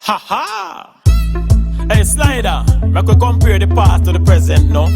Ha ha! Hey Slider, make we compare the past to the present, no?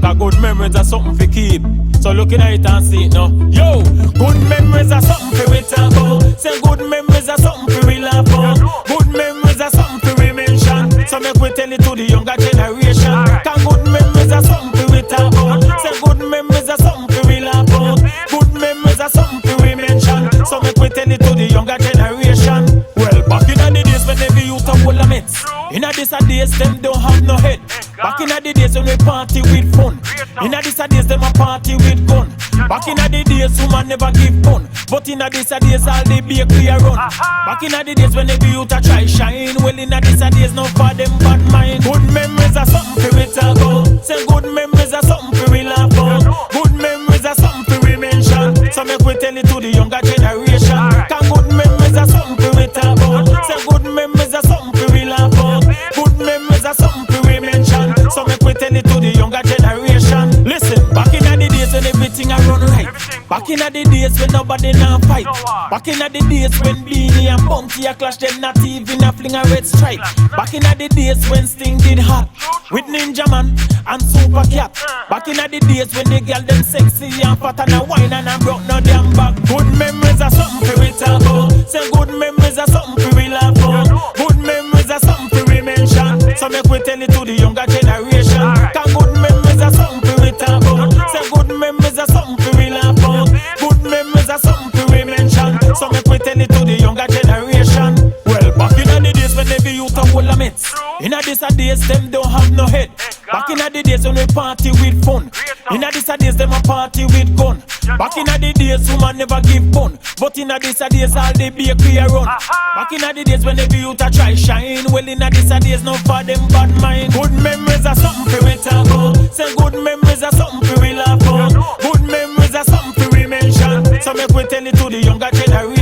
Cause good memories are something for keep. So looking at it and see it, no? Yo, good memories are something for we talk about. Say good memories are something for we laugh about. Good memories are something for we mention. So make we tell it to the younger generation. Cause good memories are something for we talk about. Say good memories are something for we laugh about. Good memories are something for we mention. So make we tell it to the younger generation. Well, back in the days when every youth of all mates. In a this a days them don't have no head. Back in the days when we party with fun. In a this a days them a party with gun. Back in the days woman never give fun. But in a this a days all the bakery a run. Back in the days when every youth a try shine. Well in a this a days no for them bad mind. Good memories are something for we talk about. Say good memories are something for we laugh about. Good memories are something for we mention. So make we tell it to the younger generation. Cause good memories are something for we talk about. Say good memories are something for we laugh about. Good memories are something for we mention. So make we tell it to the younger generation. Listen, back in the days when everything a run right. Back in the days when nobody now fight. Back in the days when Beanie and Bounty a clash, them not even a fling a red stripe. Back in the days when Sting did hot with Ninja Man and Super Cat. Back in the days when the girl them sexy and fat and a wine and a broke no damn back. Good memories are something for we talk about. Say good memories are something for we laugh about. Good memories are something for we mention. So make we tell it to the younger generation. Cause good memories are something for we talk about. Say good memories are something for we laugh about. Good memories are something for we mention. So make we tell it to the younger generation. Well, back in the days when every youth of all mates. In a this a days them don't have no head. Back in the days when we party with fun. In a this a days them a party with gun. Back in the days woman never give fun. But in a this a days all the bakery a run. Back in the days when every youth a try shine. Well in a this a days no for them bad mind. Good memories are something for we talk about. Say good memories are something for we laugh about. Good memories are something for we mention. So make we tell it to the younger generation.